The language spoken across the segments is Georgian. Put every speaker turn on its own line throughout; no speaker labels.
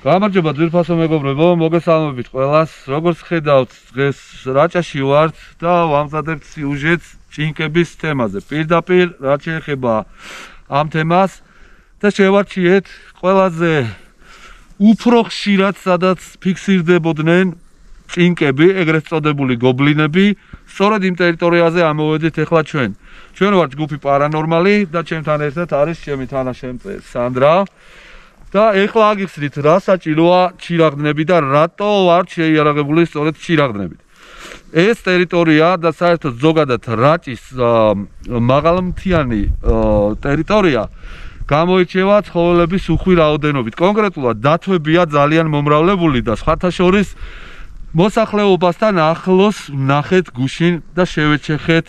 გამარჯობა ძვირფასო მეგობრებო, მოგესალმებით ყველას. Როგორც ხედავთ, დღეს რაჭაში ვართ და ვამზადებთ სიუჟეტს ჭინკების თემაზე. პირდაპირ რაც შეეხება ამ თემას და შევარჩიეთ ყველაზე უფრო ხშირად სადაც ფიქსირდებოდნენ ჭინკები, ეგრეთ წოდებული გობლინები, სწორედ იმ ტერიტორიაზე ამოვედით ახლა ჩვენ. ჩვენ ვართ ჯგუფი პარანორმალი და ჩემთან ერთად არის ჩემი თანაშემწე სანდრა. და ეხლა აგიხსნით რა საჭიროა ჩირაღდნები და რატო არ შეიარაღებული სწორედ ჩირაღდნებით. ეს ტერიტორია და საერთოდ ზოგადად რაჭის მაღალმთიანი ტერიტორია გამოირჩევა ცხოველების უხვი რაოდენობით. კონკრეტულად დათვებია ძალიან მომრავლებული და სხვათა შორის მოსახლეობასთან ახლოს ნახეთ გუშინ და შევეჩეხეთ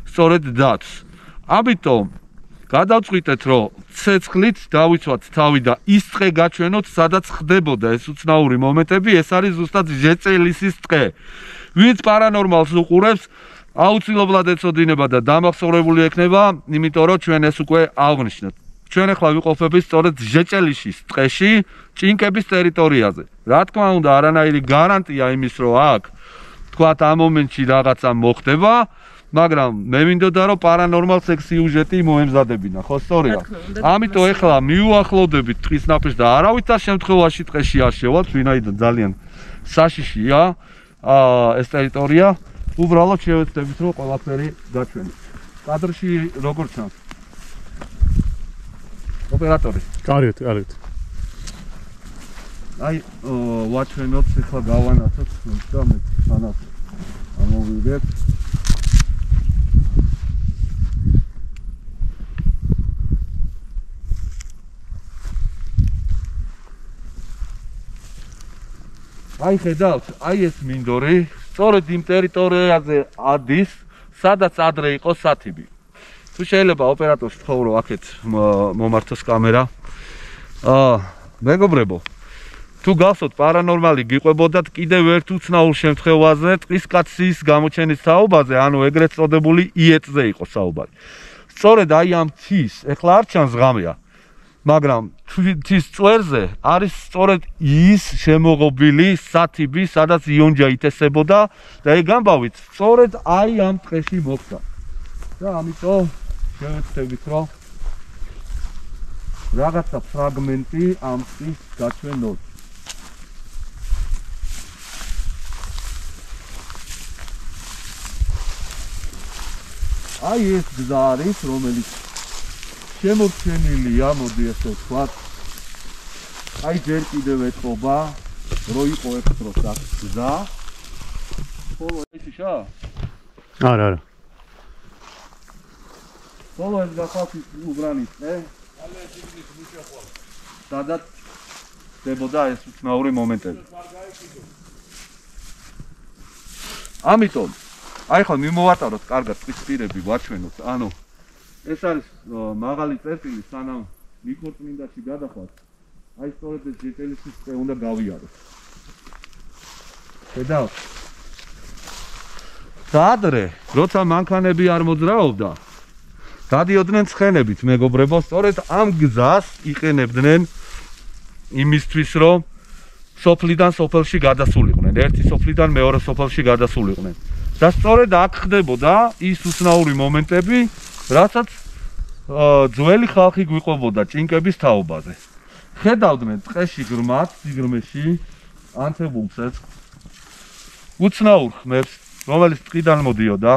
სწორედ დათვს. ამიტომ გადავწყვიტეთ, რომ ცეცხლით დავიცვათ თავი და ის ტყე გაჩვენოთ, სადაც ხდებოდა ეს უცნაური მომენტები, ეს არის ზუსტად ჟეწელისის ტყე. ვინც პარანორმალს უყურებს, აუცილებლად ეცოდინება და დამახსოვრებული ექნება, იმიტომ რომ ჩვენ ეს უკვე აღვნიშნეთ. ჩვენ ახლა ვიყოფებით სწორედ ჟეჭელისის ტყეში, ჭინკების ტერიტორიაზე. რა თქმა უნდა, არანაირი გარანტია იმის, რომ აქ თქვათ ამ მომენტში რაღაცა მოხდება, მაგრამ მე მინდოდა რომ პარანორმალ სიუჟეტი მოემზადებინა, ხო სწორია? ამიტომ ეხლა მიუახლოვდებით ტყის ნაპირს და არავითარ შემთხვევაში ტყეში არ შევალთ, ვინაიდან ძალიან საშიშია ეს ტერიტორია. უბრალოდ შევეცდებით რომ ყველაფერი გაჩვენოთ. კადრში როგორ ჩანს? ოპერატორი. კარგად. აი, ვაჩვენოთ, ეხლა გავანაცოთ და მე თანაც ამოვიგებ. აი ხედავთ, აი ეს მინდორი, სწორედ იმ ტერიტორიაზე ადის, სადაც ადრე იყო სათიბი. თუ შეიძლება ოპერატორს თქვა რომ აქეთ მომართოს კამერა. მეგობრებო, თუ გახსოვთ პარანორმალი გიყვებოდათ კიდევ ერთ უცნაურ შემთხვევაზე, ტყის კაცის გამოჩენის საუბარზე, ანუ ეგრეთ წოდებული იეტზე იყო საუბარი. სწორედ აი ამ მთის, ეხლა არ ჩანს ღამეა, მაგრამ მთის წვერზე არის სწორედ ის შემოღობილი სათიბი, სადაც იონჯა ითესებოდა და ეგ ამბავით სწორედ აი ამ ტყეში მოხდა. და ამიტომ შევეცდებით რომ რაღაცა ფრაგმენტი ამ ტყის გაჩვენოთ. აი ეს გზა არის, რომელიც შემორჩენილია, მოდი ასე ვთქვათ. აი ჯერ კიდევ ეთყობა, რო იყო ერთ დროს აქ გზა. ხოლო ესიშა? არა. ხოლო ეს გახავთ უბრანის ტყე. ალე ეს მუშახვალ. სადაც ხდებოდა ეს უცნაური მომენტები. ამიტომ აი ხო მიმოვატაროთ კარგად ტყის პირები ვაჩვენოთ. ანუ ეს არის მაღალი წერტილი, სანამ მიკორწმინდაში გადახვათ. აი სწორედ ეს ჟეჭელისის ტყე უნდა გავიაროთ. ხედავთ? და ადრე, როცა მანქანები არ მოძრაობდა, გადიოდნენ ცხენებით, მეგობრებო, სწორედ ამ გზას იყენებდნენ იმისთვის, რომ სოფლიდან სოფელში გადასულიყვნენ, ერთი სოფლიდან მეორე სოფელში გადასულიყვნენ. და სწორედ აქ ხდებოდა ის უცნაური მომენტები, რასაც ძველი ხალხი გვიყვებოდა ჭინკების თაობაზე. ხედავდნენ ტყეში ღრმად, სიღრმეში ანთებულ ცეცხლს, უცნაურ ხმებს, რომელიც ტყიდან მოდიოდა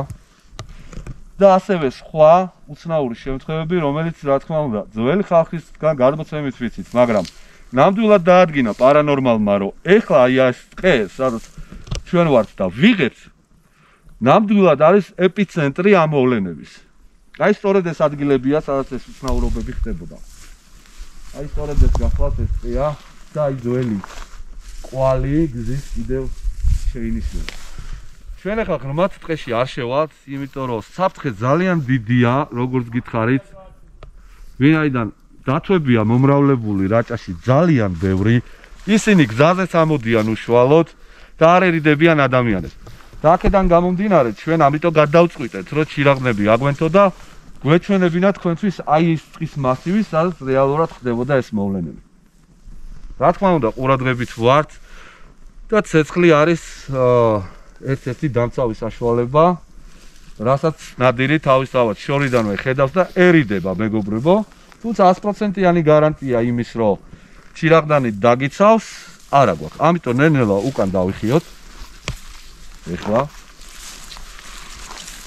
და ასევე სხვა უცნაური შემთხვევები, რომელიც რა თქმა უნდა ძველი ხალხისგან გადმოცემით ვიცით, მაგრამ ნამდვილად დაადგინა პარანორმალმა, რომ ეხლა აი ეს ტყე, სადაც ჩვენ ვართ და ვიღებთ, ნამდვილად არის ეპიცენტრი ამ მოვლენების. აი სწორედ ეს ადგილებია, სადაც ეს უცნაურობები ხდებოდა. აი სწორედ ეს გახლავთ ეს ტყეა და აი ძველი ყვალი გზის კიდევ შეინიშნება. ჩვენ ახლა ღრმად ტყეში არ შევალთ, იმიტომ რომ საფრთხე ძალიან დიდია, როგორც გითხარით. ვინაიდან დათვებია მომრავლებული რაჭაში ძალიან ბევრი, ისინი გზაზეც ამოდიან უშუალოდ და არ ერიდებიან ადამიანებს. და აქედან გამომდინარე, ჩვენ ამიტომ გადავწყვიტეთ, რომ ჩირაღდნები აგვენთო და გვეჩვენებინა თქვენთვის აი ეს ტყის მასივი, სადაც რეალურად ხდებოდა ეს მოვლენები. რა თქმა უნდა, ყურადღებით ვართ და ცეცხლი არის ერთ-ერთი დამცავი საშუალება, რასაც ნადირი თავისთავად შორიდანვე ხედავს და ერიდება, მეგობრებო. თუმცა 100%-იანი გარანტია იმის, რომ ჩირაღდანი დაგიცავს, არა გვაქვს. ამიტომ ნელ-ნელა უკან დავიხიოთ. ეხლა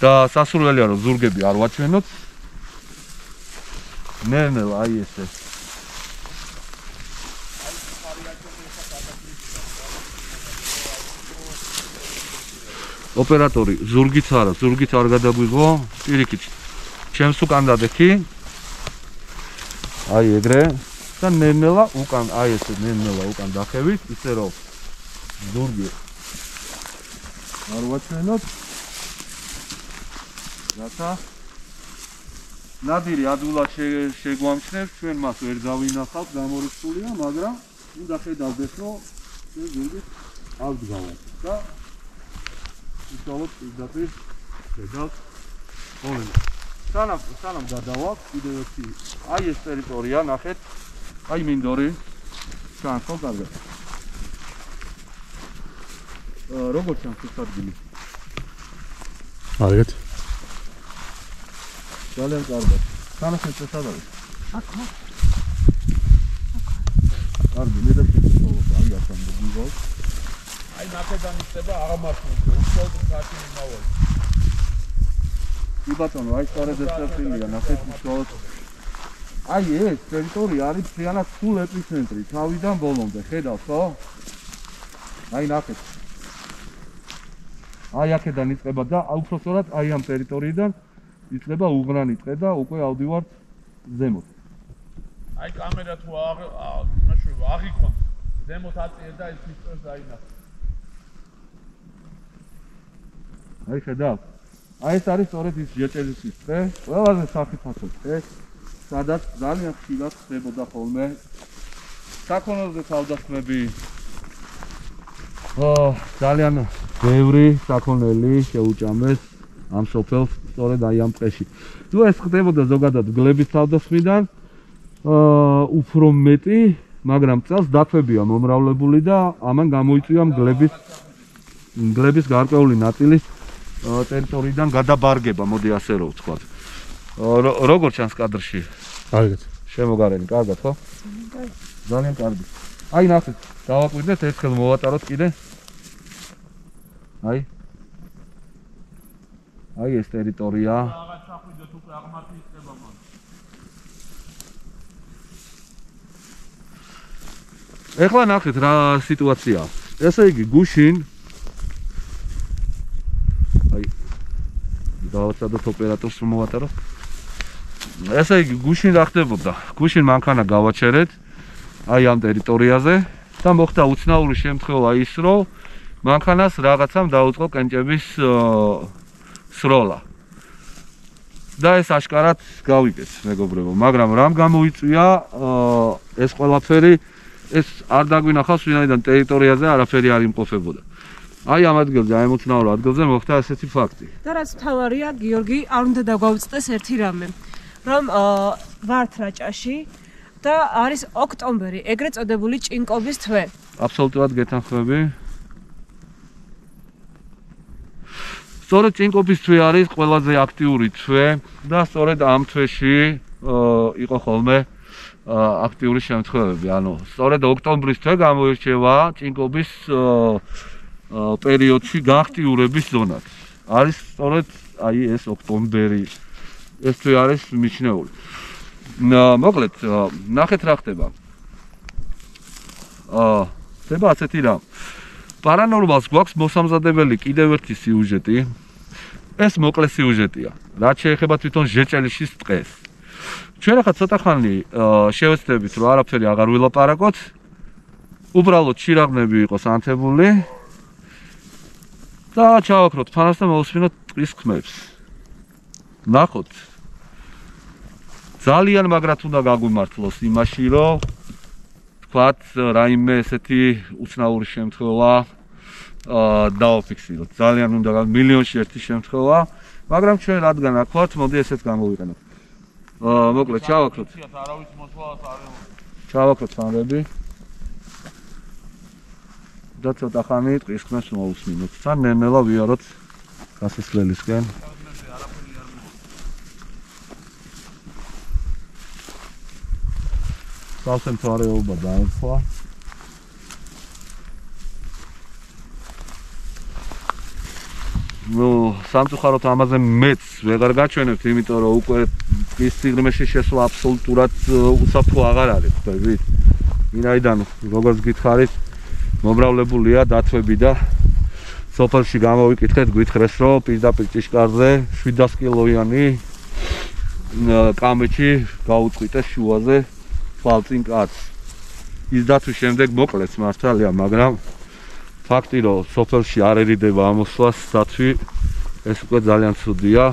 და სასურველია რომ ზურგები არ ვაჩვენოთ. ნელ-ნელა აი ესე. ოპერატორი ზურგით არ გადაგვიღო, პირიქით. ჩემს უკან დადექი. აი ეგრე და ნელ-ნელა უკან, აი ესე ნელ-ნელა უკან დახევით, ისე რომ ზურგი არ ვაჩვენოთ. რათა ნადირი ადვილად შეგვამჩნევს, ჩვენ მას ვერ დავინახავთ, გამორიცხულია, მაგრამ უნდა ხედავდეს, რომ ჩვენ ზურგით არ ვდგავართ და ისწავლოთ პირდაპირ ხედავთ ხოლმე. სანამ გადავალთ, კიდევ ერთი, აი ეს ტერიტორია, ნახეთ, აი მინდორი, ჩანს ხო კარგად? როგორ ჩანს ეს ადგილი?
კარგად.
ძალიან კარგად. სანახეთ ეს არის. აქ. კარგი, მე და შეგვიძლია, აი აქამდე გიგოთ.
აი ნახედან იწება აღმართული, უშუალოდ გაშინი მავალ.
კი ბატონო, აი სწორედ ეს წერტილია, ნახეთ უშუალოდ. აი ეს ტერიტორია არის მთლიანად სულ ეპიცენტრი, თავიდან ბოლომდე, ხედავთ ხო? აი ნახეთ. აი აქედან იწყება და უпростоრად აი ამ ტერიტორიიდან იწყება უღრანი ტყე და უკვე ავდივართ ზემოთ.
აი კამერა თუ მაშინ აღიქონ, ზემოთ აწიე და ის ისწორს დაინახე.
აი ხედავთ. აი ეს არის სწორედ ის ჯეჭელისის ტყე, ყველაზე სახიფათო ტყე, სადაც ძალიან ხშირად ხდებოდა ხოლმე საქონელზე თავდასხმები. ძალიან ბევრი საქონელი შეუჭამეს ამ სოფელს სწორედ აი ამ ტყეში. თუ ეს ხდებოდა ზოგადად გლების თავდასხმიდან, უფრო მეტი, მაგრამ წელს დაქვებია მომრავლებული და ამან გამოიწვია გლების გარკვეული ნაწილის ტერიტორიიდან გადაბარგება, მოდი ასე რომ ვთქვათ. როგორ ჩანს კადრში?
კარგად.
შემოგარენი, კარგად ხო? ძალიან კარგი. აი ნახეთ, დავაკვირდეთ ეს ხელ მოვატაროთ კიდე. აი ეს ტერიტორია.
რაღაც სახვიდეთ უკვე აღმართი იწება მან.
ეხლა ნახეთ რა სიტუაციაა. ესე იგი გუშინ აი დავაცადოთ ოპერატორს მოვატარო. ესე იგი გუშინ რა ხდებოდა? გუშინ მანქანა გავაჩერეთ აი ამ ტერიტორიაზე და მოხდა უცნაური შემთხვევა ის, რომ მანქანას რაღაცამ დაუწყო კენჭების სროლა. და ეს აშკარად გავიგეთ, მეგობრებო, მაგრამ რამ გამოიწვია ეს ყველაფერი, ეს არ დაგვინახავს ვინაიდან ტერიტორიაზე არაფერი არ იმყოფებოდა. აი ამ ადგილზე, აი მოწნაურ ადგილზე მოხდა ესეთი ფაქტი.
და რაც მთავარია, გიორგი, არ უნდა დაგვაუწყდეს ერთი რამე, რომ ვართ რაჭაში და არის ოქტომბერი, ეგრეთ წოდებული ჭინკობის თვე.
აბსოლუტურად გეთანხმები. სწორედ ჭინკობის თვე არის ყველაზე აქტიური თვე და სწორედ ამ თვეში იყო ხოლმე აქტიური შემთხვევები. ანუ სწორედ ოქტომბრის თვე გამოირჩევა ჭინკობის პერიოდში გააქტიურების ზონად. არის სწორედ აი ეს ოქტომბერი. ეს თვე არის მიჩნეული. მოკლედ, ნახეთ რა ხდება. ხდება ასეთი რამ. პარანორმალს გვაქვს მოსამზადებელი კიდევ ერთი სიუჟეტი. ეს მოკლე სიუჟეტია. რაც შეეხება თვითონ ჟეჭელიშის ტყეს. ჩვენ ახლა ცოტა ხანი შევეცდებით, რომ არაფერი აღარ ვილაპარაკოთ. უბრალოდ ჩირაღნები იყოს ანთებული და ჩავაქროთ ფანას და მოვუსმინოთ ტყის ხმებს. ნახოთ. ძალიან მაგრად უნდა გაგვიმართლოს იმაში, რომ თქვათ რაიმე ესეთი უცნაური შემთხვევა დავაფიქსიროთ. ძალიან უნდა მილიონში ერთი შემთხვევა, მაგრამ ჩვენ რადგან აქ ვართ, მოდი ესეც გამოვიყენოთ. მოკლედ ჩავაქროთ.
არავის მოსვლას არ
ჩავაქროთ ფანები. და ცოტა ხანი ტყის ხმას მოусმინოთ. თან ნელ-ნელა ვიაროთ გასასვლელისკენ. სავსე მთვარეობა დაემთხვა. სამწუხაროდ ამაზე მეც ვეღარ გაჩვენებთ, იმიტომ რომ უკვე ტყის სიღრმეში შესვლა აბსოლუტურად უსაფრთხო აღარ არის, ხვდებით? ვინაიდან როგორც გითხარით, მომრავლებულია დათვები და სოფელში გამოვიკითხეთ, გითხრეს, რომ პირდაპირ ჭიშკარზე 700 კილოიანი კამეჩი გაუწყვიტეს შუაზე თვალწინ კაცს. ის დათვის შემდეგ მოკლეს მართალია, მაგრამ ფაქტი რომ სოფელში არ ერიდება ამოსვლას დათვი, ეს უკვე ძალიან ცუდია.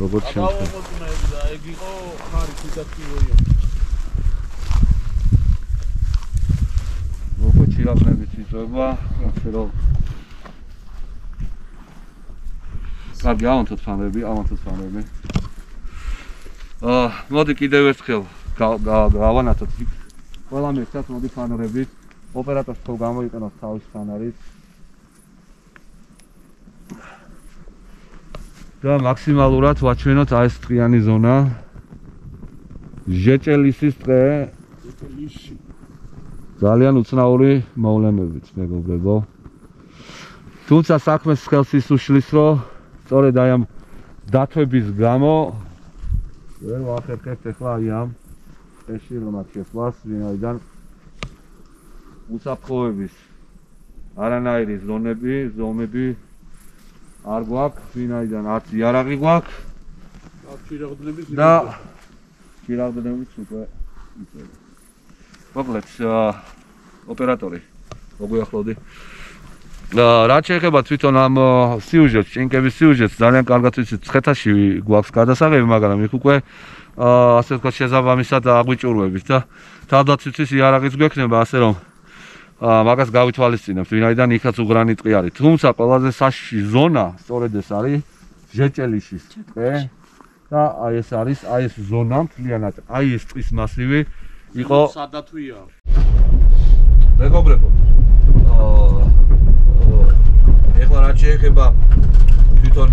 როგორც
შემთხვევაში და ეგ იყო ხარი 700 კილოიანი.
ჩილაღნებით იწვება, ასე რომ კარგი ავანთოთ ფანები. მოდი კიდევ ერთხელ გავანათოთ ყველა მერცად, მოდი ფანერებით. ოპერატორს ხო გამოიყენოთ თავის ფანერით. და მაქსიმალურად ვაჩვენოთ აი ეს ტყიანი ზონა. ჟეჭელისის ტყე. ძალიან უცნაური მოვლენებით, მეგობრებო. თუმცა საქმეს ხელს ის უშლის, რომ სწორედ აი ამ დათვების გამო ვერ ვახერხებთ ახლა აი ამ ტყეში რომაც შესვლას, ვინაიდან უსაფრთხოების არანაირი ზომები არ გვაქვს, ვინაიდან არც იარაღი გვაქვს და ჩირაღდნების უკვე იწება. მოკლედ, ოპერატორი, მოგუახლოვდი. რაც შეეხება თვითონ ამ სიუჟეტს, ჭინკების სიუჟეტს, ძალიან კარგად ვიცით, ცხეთაში გვაქვს გადასაღები, მაგრამ იქ უკვე ასე ვთქვათ, შესაბამისად აგვიჭურვებით და თავდაცვითის იარაღიც გვექნება, ასე რომ მაგას გავითვალისწინებთ, ვინაიდან იქაც უღრანი ტყე არის. თუმცა ყველაზე საშიში ზონა სწორედ ეს არის ჟეჭელიშის ტყე და აი ეს არის, აი ეს ზონა მთლიანად, აი ეს ტყის მასივი იყო
სადათვია.
მეგობრებო, ეხლა რაც შეეხება თვითონ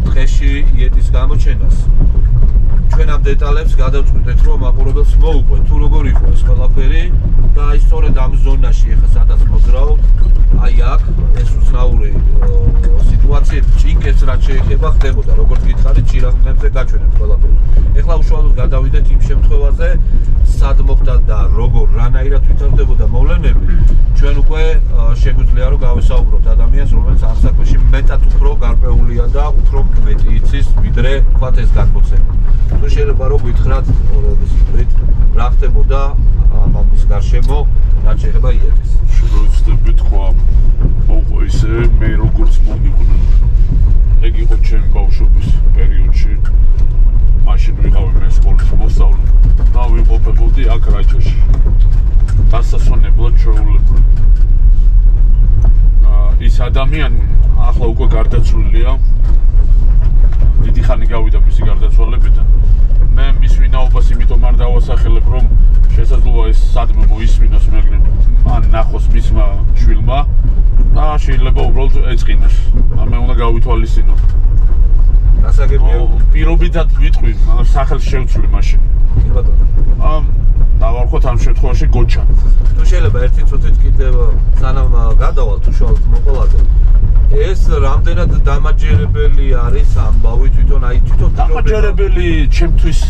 ტყეში იეტის გამოჩენას, ჩვენ ამ დეტალებს გადავწყვიტეთ, რომ მაყურებელს მოუყვეთ, თუ როგორ იყო ეს ყველაფერი და აი სწორედ ამ ზონაში ეხლა სადაც მოძრაობთ, აი აქ ეს უცნაური სიტუაციები ჭინკებს რაც შეეხება ხდებოდა, როგორც გითხარით, ჩირაღდნებზე გაჩვენებთ ყველაფერი. ეხლა უშუალოდ გადავიდეთ იმ შემთხვევაზე, სად მოხდა და როგორ რანაირად ვითარდებოდა მოვლენები, ჩვენ უკვე შეგვიძლია რომ გავესაუბროთ ადამიანს, რომელიც ამ საქმეში მეტად უფრო გარკვეულია და უფრო მეტი იცის, ვიდრე თქვათ ეს გადმოცემა. თუ შეიძლება რომ გითხრათ, რა ხდებოდა ამის გარშემო, რაც შეეხება იეტეს.
შევეცდები თქვა, მოყვა ისე მე როგორც მომიყვნენ. ეგ იყო ჩემი ბავშვობის პერიოდში. მაშინ ვიყავი მე სკოლის მოსწავლე და ვიმყოფებოდი აქ რაჭაში. დასასვენებლად ჩვეულებრივ. ის ადამიანი ახლა უკვე გარდაცვლილია. დიდი ხანი გავიდა მისი გარდაცვალებიდან. მე მის ვინაობას იმიტომ არ დავასახელებ, რომ შესაძლოა ეს სადმე მოისმინოს, მაგრამ ან ნახოს მისმა შვილმა და შეიძლება უბრალოდ ეწყინოს. მე უნდა გავითვალისწინო.
გასაგებია
პირობითად ვიტყვი, სახელს შევცვლი მაშინ.
კი ბატონო.
დავარქვათ ამ შემთხვევაში გოჩა.
თუ შეიძლება ერთი წუთით კიდევ სანამ გადავალთ უშუალოდ მოყოლაზე. ეს რამდენად დამაჯერებელი არის ამბავი თვითონ აი თვითონ
დამაჯერებელი ჩემთვის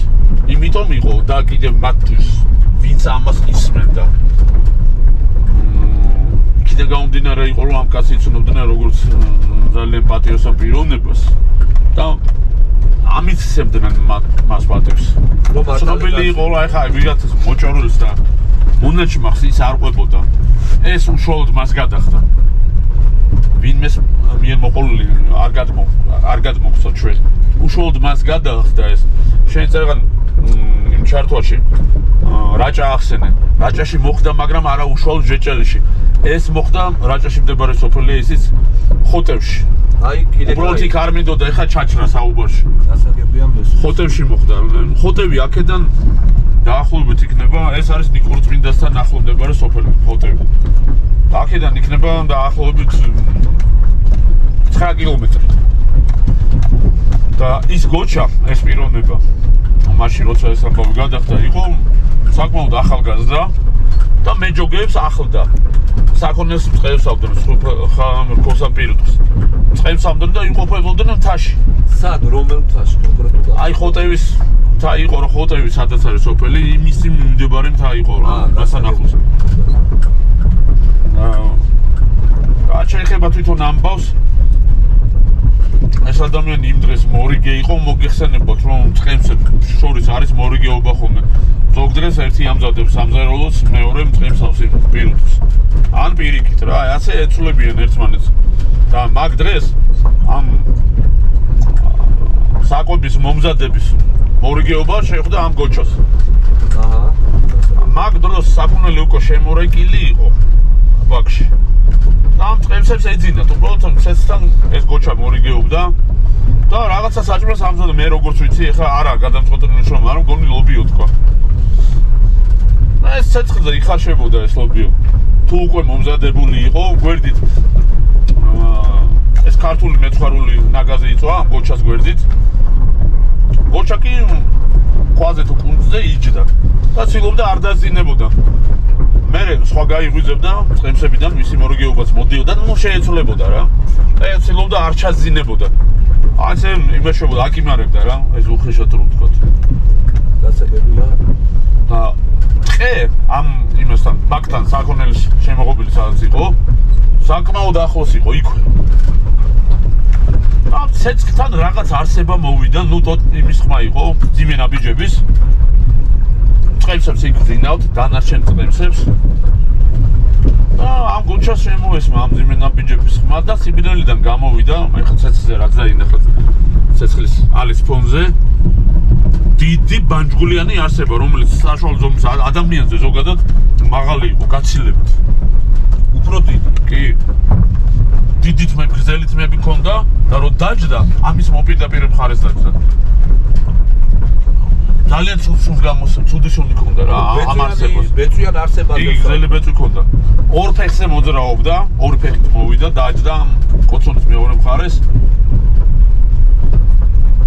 იმიტომ იყო და კიდევ მათთვის ვინც ამას ისმენდა. კიდევ გამომდინარე იყო რომ ამ კაცს იცნობდნენ როგორც ძალიან პატიოსან პიროვნებას და ამიცემდნენ მას პატივს. ცნობილი იყო რომ ახლა ვიღაცას მოჭორილს და მონაჩმახს ის არ ყვებოდა. ეს უშუალოდ მას გადახდა. ვინმეს მიერ მოყოლული არ გადმოგცა ჩვენ. უშუალოდ მას გადახდა ეს. შენ წერან იმ ჩარტვაში რაჭა ახსენენ. რაჭაში მოხდა, მაგრამ არა უშუალოდ ჟეჭელიში. ეს მოხდა რაჭაში მდებარე სოფელია, ისიც ხოტევში.
აი კიდე
უბრალოდ იქ არ მინდოდა ეხა ჩაჭრა საუბარში.
გასაგებია ეს.
ხოტევში მოხდა. ხოტევი აქედან დაახლოებით იქნება, ეს არის ნიკორწმინდასთან ახლოს მდებარე სოფელი ხოტევი. აქედან იქნება დაახლოებით 9 კილომეტრი. და ის გოჩა, ეს პიროვნება, მაშინ როცა ეს ამბავი გადახდა, იყო საკმაოდ ახალგაზრდა და მეჯოგებს ახლდა. საქონელს წყევს ავდნენ, ხალხს პირუტყვს. წყევს ავდნენ და იმყოფებოდნენ მთაში.
სად, რომელ მთაში კონკრეტულად?
აი ხოტევის მთა იყო, რომ ხოტევის სადაც არის სოფელი, იმისი მიმდებარე მთა იყო რა, გასანახულს. რა შეიძლება თვითონ ამბავს ეს ადამიანი იმ დღეს მორიგე იყო, მოგიხსენებოთ, რომ წყემს შორის არის მორიგეობა ხოლმე. ზოგ დღეს ერთი ამზადებს სამზარეულოს, მეორე წყემსავს იმ პირუტყვს. ან პირიქით რა, ასე ეცვლებიან ერთმანეთს. და მაგ დღეს ამ საკვების მომზადების მორიგეობა შეხვდა ამ გოჩას.
აჰა.
მაგ დროს საქონელი უკვე შემორეკილი იყო ბაქში. ამ წყემსებს ეძინათ, უბრალოდ ცეცხლთან ეს გოჩა მორიგეობდა და რაღაცა საჭმელს ამზადდა, მე როგორც ვიცი, ეხლა არა გადამწყვეტილი ნიშნობა, მაგრამ გონი ლობიო თქვა. და ეს ცეცხლზე იხარშებოდა ეს ლობიო. თუ უკვე მომზადებული იყო, გვერდით ეს ქართული მეცხვარული ნაგაზი იწვა ამ გოჩას გვერდით. გოჩა კი ქვაზე თუ კუნძზე იჯდა და ცდილობდა არ დაძინებოდა. მე სხვა გაიღვიძებდა წყემსებიდან მისი მორიგეობაც მოდიოდა და ნუ შეეცვლებოდა რა. და ცდილობდა არ ჩაძინებოდა. ასე იმეშებოდა, აკიმარებდა რა, ეს უხეშად რო ვთქვა.
გასაგებია.
და ტყე ამ იმასთან, ბაქთან საქონელის შემოღობილი სადაც იყო, საკმაოდ ახლოს იყო იქვე. ამ ცეცხლთან რაღაც არსება მოვიდა, ნუ იმის ხმა იყო, ძიმე ნაბიჯების. წყემსებს იქ ვძინავთ, დანარჩენ წყემსებს. და ამ გოჩას შემოესმა ამ ძიმე ნაბიჯების ხმა და სიბინელიდან გამოვიდა, ეხლა ცეცხლზე რაც დაინახეთ, ცეცხლის ალის ფონზე. დიდი ბანჯგულიანი არსება, რომელიც საშუალო ზომის ადამიანზე ზოგადად მაღალი იყო, გაცილებით. უფრო დიდი, კი. დიდი თმები, გრძელი თმები ჰქონდა და რო დაჯდა, ამის მოპირდაპირ მხარეს დაჯდა. ძალიან ცუდი შუნი ჰქონდა რა, ამ არსებას.
ბეწვიან არსებად.
იგი გრძელი ბეწვი ჰქონდა. ორ ფეხზე მოძრაობდა, ორი ფეხით მოვიდა, დაჯდა კოცონის მეორე მხარეს.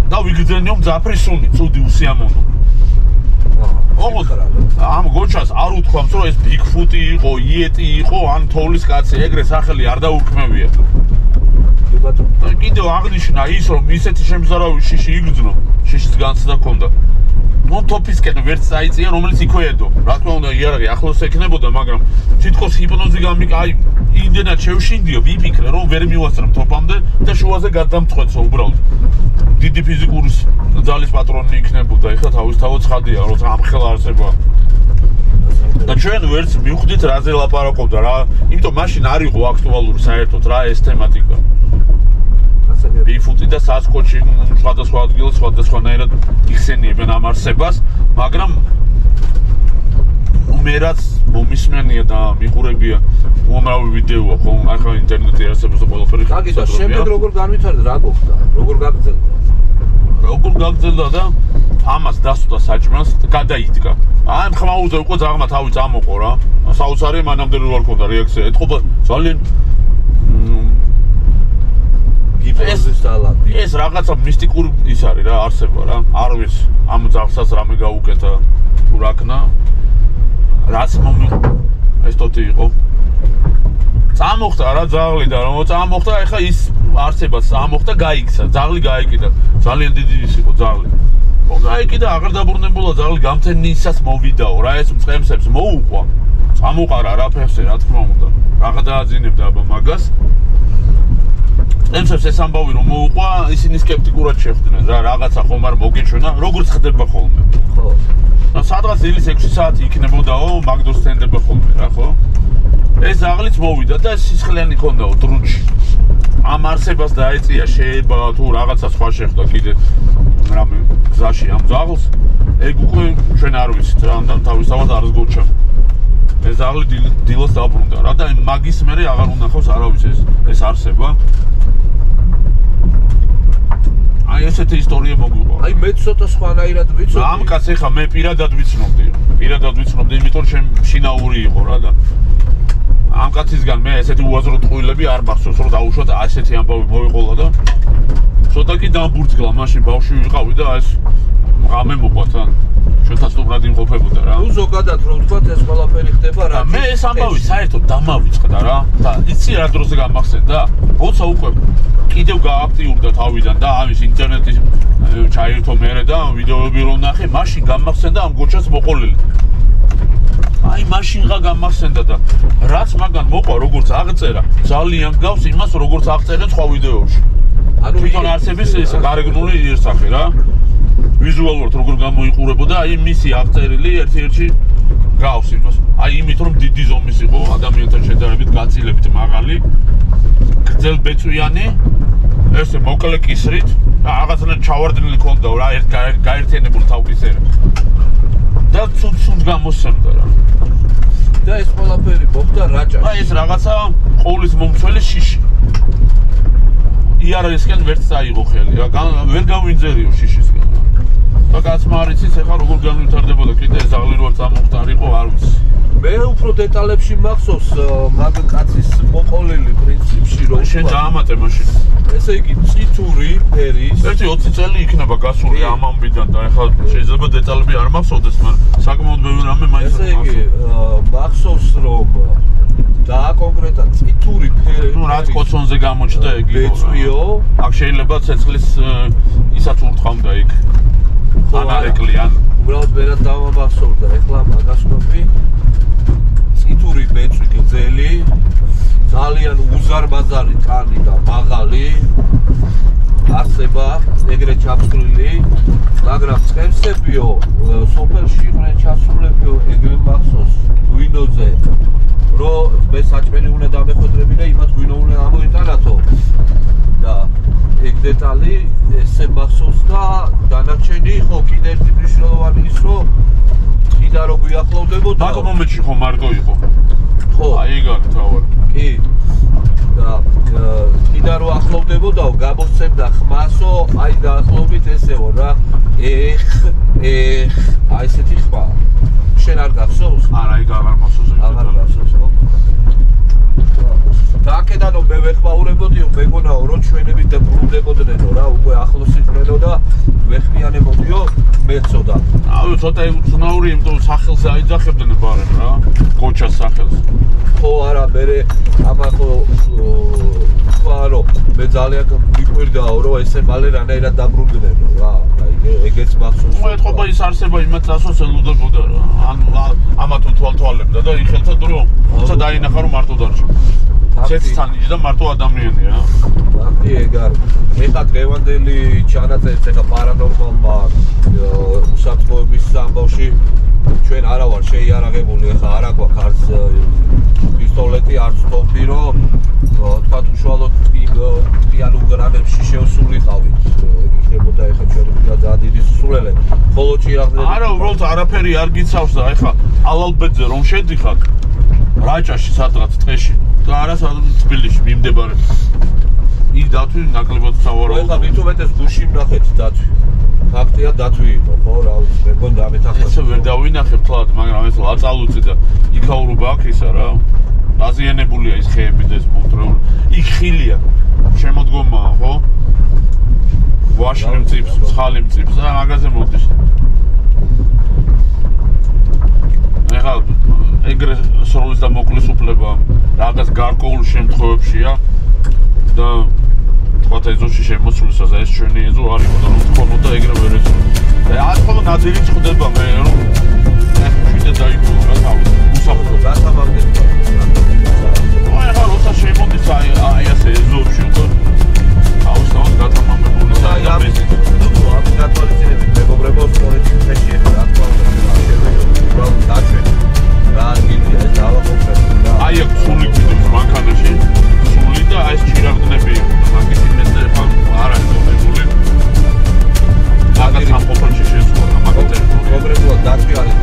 და ვიგრძენიო მძაფრი სუნი, ცუდი უსიამოვნო. ოღონდ ამ გოჩას არ უთქვამს, რომ ეს ბიგფუტი იყო, იეტი იყო, ან თოვლის კაცი, ეგრე სახელი არ დაუქმევია. და კიდევ აღნიშნა ის, რომ ისეთი შემზარავი შიში იგრძნო, შიშის განცდა ჰქონდა. ნუ თოფისკენ ვერც წაიწია, რომელიც იქვე ედო. რა თქმა უნდა, იარაღი ახლოს ექნებოდა, მაგრამ თითქოს ჰიპნოზი აი იმდენად შევშინდიო, ვიფიქრე, რომ ვერ მივასწრებ თოფამდე და შუაზე გადამწყვეტსო უბრალოდ. დიდი ფიზიკური ძალის პატრონი იქნებოდა, ეხლა თავისთავად ცხადია, როცა ამხელა არსებაა. და ჩვენ ვერც მივხვდით რაზე ლაპარაკობდა რა, იმიტომ მაშინ არ იყო აქტუალური საერთოდ რა ეს თემატიკა. ბიგფუტი და სასკოჩი სხვადასხვა ადგილას სხვადასხვანაირად იხსენიებენ ამ არსებას, მაგრამ მე რაც მომისმენია და მიყურებია უამრავი ვიდეოა ხომ, ახლა ინტერნეტი არსებობს და ყველაფერი.
გაგიდა, შემდეგ როგორ განვითარდა, რა გქონდა, როგორ გაგრძელდა?
როგორ გაგრძელდა და ამას დასუდა საჭმელს, გადაიდგა. აი ხმაურზე უკვე ძაღლმა თავი წამოყო რა. საოცარი მანამდე რო არ ქონდა რეაქცია. ეთყობა ძალიან ეს რაღაცა მისტიკური ის არის რა, არსება რა. არ ვიცი, ამ ძაღლსაც რამე გაუკეთა თუ რაკნა. რაც ეს თოთი იყო. წამოხდა რა ძაღლი და რომ წამოხდა, ეხა ის არსებაც წამოხდა, გაიქცა, ძაღლი გაიკიდა. ძალიან დიდი ის იყო ძაღლი. გაიკიდა, აღარ დაბრუნებულა ძაღლი, გამთენისას მოვიდაო რა, ეს მწყემსებს მოუყვა. წამოყარა რა ფეხზე, რა თქმა უნდა. რაღა დააძინებდა აბა მაგას. მწყემსებს ეს ამბავი რომ მოუყვა, ისინი სკეპტიკურად შეხვდნენ რა, რაღაცა ხომ არ მოგეჩვენა, როგორც ხდება ხოლმე. ხო. და სადღაც დილის 6 საათი იქნებოდაო, მაგდოს თენდება ხოლმე რა, ხო? ეს ძაღლიც მოვიდა და სისხლიანი ჰქონდაო დრუნჩი. ამ არსებას დაეწია შეება თუ რაღაცა სხვა შეხვდა კიდე რამე გზაში ამ ძაღლს, ეგ უკვე ჩვენ არ ვიცით რა, და თავისთავად არის გოჩა. ეს ძაღლი დილას დაბრუნდა რა და მაგის მერე აღარ უნახავს არავის ეს არსება. აი ესეთი ისტორია მოგვიყვა.
აი მე ცოტა სხვანაირად ვიცოდი.
ამ კაცს ეხა მე პირადად ვიცნობდი, იმიტომ რომ შინაური იყო რა და ამ კაცისგან მე ესეთი უაზრო ტყუილები არ მახსოვს, რომ დაუშვათ ასეთი ამბავი მოვიყოლა და ცოტა კი დამბურძგლა, მაშინ ბავშვი ვიყავი და ეს ღამე მოყვათან. ჩვენთან სტუმრად იმყოფებოდა რა.
ნუ ზოგადად რომ ვთქვათ ეს ყველაფერი ხდება რა.
მე ეს ამბავი საერთოდ დამავიწყდა რა. და იცი რა დროზე გამახსენდა? როცა უკვე კიდევ გააქტიურდა თავიდან და ამის ინტერნეტის ჩაირთო მერე და ვიდეოები რომ ნახე, მაშინ გამახსენდა ამ გოჩას მოყოლილი. აი მაშინღა გამახსენდა და რაც მაგან მოყვა როგორც აღწერა, ძალიან გავს იმას როგორც აღწერენ სხვა ვიდეოებში. ანუ თვითონ არსების ეს გარეგნული იერსახე რა. ვიზუალურად როგორ გამოიყურებოდა, აი მისი აღწერილი ერთ-ერთი გავს იმას. აი იმით რომ დიდი ზომის იყო, ადამიანთან შედარებით გაწილებით მაღალი, გრძელბეწვიანი, ესე მოკლე კისრით, რაღაცნაირად ჩავარდნილი ქონდა რა, გაერთიანებული თავკისერები. და ცუდ გამოსცემდა რა.
და ეს ყველაფერი მოხდა რაჭაში.
აი ეს რაღაცა ყოვლის მომცველი შიში. იარაღისკენ ვერც წაიღო ხელი რა, ვერ გამვინძერიო შიშისკენ. და კაცმა არ იცის ეხლა როგორ განვითარდებოდა, კიდე ზაღლი რო წამოხტარიყო, არ ვიცი.
მე უფრო დეტალებში მახსოვს მაგ კაცის მოყოლილი პრინციპში რომ
შენ დაამატე მაშინ.
ესე იგი წითური ფერის
ერთი 20 წელი იქნება გასული ამ ამბიდან და ეხლა შეიძლება დეტალები არ მახსოვდეს, მაგრამ საკმაოდ ბევრი რამე მაინც
ესე იგი მახსოვს რომ და კონკრეტად წითური ფერი
ნუ რაც კოცონზე გამოჩნდა ეგ იყო.
ბეწვიო,
აქ შეიძლება ცეცხლის ისაც ურტყავდა იქ. ანარეკლიან.
უბრალოდ ვერად დავამახსოვრდა ეხლა მაგას ვთქვი. წითური ბეწვი გრძელი, ძალიან უზარმაზარი კანი და მაღალი არსება, ეგრეთ ჩაფსვლილი, მაგრამ წევსებიო სოფელში იყვნენ ჩასულებიო ეგრე მახსოვს გვინოზე, რომ მე საჭმელი უნდა დამეხვედრებინა, იმათ გვინო უნდა ამოიტანათო და ეგ დეტალი ესე მახსოვს და დანარჩენი ხო კიდე ერთი მნიშვნელოვანი ის რომ კიდე რო გვიახლოვდებოდა
მაგ მომენტში ხო მარტო იყო.
ხო
აი ეგ თავად.
კი და კიდე რო ახლოვდებოდაო გამოსცემდა ხმასო აი დაახლოებით ესეო რა აი ესეთი ხმა შენ არ გახსოვს?
არა ეგ აღარ მახსოვს.
აღარ გახსოვს ხო? და აქედან რომ მე ვეხმაურებოდიო მეგონაო რომ ჩვენები დაბრუნდებოდნენო რა უკვე ახლოს იყვნენო და ვეხმიანებოდიო მეცო და
აუ ცოტა უცნაური იმიტომ სახელს აიძახებდნენ ბარემ რა გოჩას სახელს
ხო არა მე ამა ხო თქვა რომ მე ძალიან მიყვირდაო რომ ესე მალე რანაირად დაბრუნდნენო რა ეგეც მახსოვს
მოეთყობა ის არსება იმათ დასოს ელოდებოდა რა ან ამათ თვალთვალებდა და იხელთა რომ თუმცა დაინახა რომ მარტო დარჩა ცეცხლსანი და მარტო ადამიანია რა
ფაქტი ეგ არის ეხლა დღევანდელი ჩანაწერიც ეხლა პარანორმალმა უსაფრთხოების ამბავში ჩვენ არა ვარ შეიარაღებული ეხლა არა გვაქვს არც პისტოლეტი არც ტოფი რომ თქვა უშუალოდ ტყიან უგრანებში შევსულიყავით ეგ იქნებოდა ეხლა ჩვენი ძალიან დიდი სულელები ხოლო ჭირაღდები
არა უბრალოდ არაფერი არ გიცავს და ეხლა ალალბედზე რომ შედიხარ რაჭაში სადღაც ტყეში და არა თბილისში მიმდებარე იქ დათვი ნაკლებად სავარაუდოა
ეხლა მით უმეტეს გუში ვნახეთ დათვი ფაქტია დათვი იყო ხო რა ვიცი მე მგონი დამეთახა
ესე ვერ დავინახებ თლად მაგრამ ეს ლაწალუცი და იქაურობა აქ ისა რა დაზიანებულია ის ხეები და ეს მონტრეული იქ ხილია შემოდგომაა ხო ვაშლი მწიფს ცხალი მწიფს და მაგაზე მოდის ეხლა ეგრე სროლის და მოკლის უფლება რაღაც გარკვეულ შემთხვევებშია და თქვათ ეზოში შემოსვლისას ეს ჩვენი ეზო არ იყო და რომ თქონოდა ეგრე ვერ ეძო და აქ ხოლმე ნაძილი წხდება მე რომ ეს შიდა დაიგულა რა თავი უსაფრთხო
გასამაგდეთ
აი ახლა როცა შემოდის აი ასე ეზოში უკვე აუცილებლად გათამამებული
აი ამის გათვალისწინებით მეგობრებო სპორტის ფეში ეხლა აკtualურია დაჩვენ რა გილია ეს დავაყოფეთ და
აი აქ სული კიდევ მანქანაში სული და აი ეს ჭირაღდნები მაგის იმედზე ხა არ არის მომებული მაგას ამ ყოფილში შეცვალა მაგას
მეგობრებო დათვი არის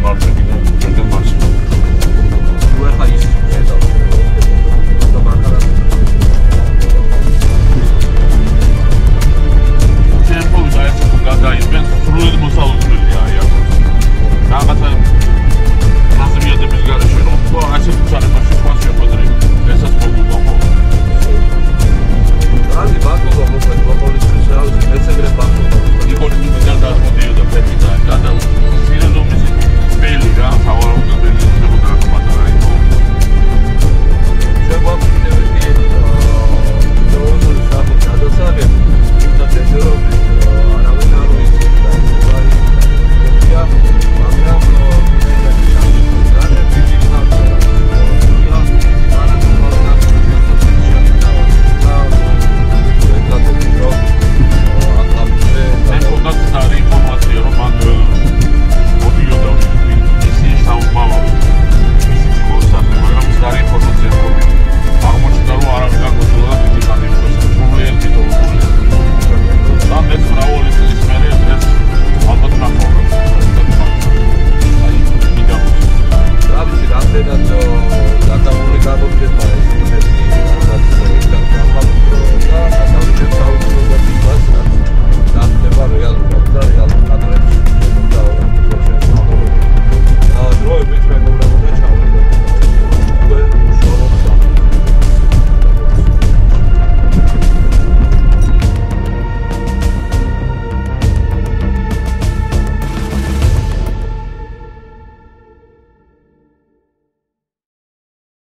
მარტივი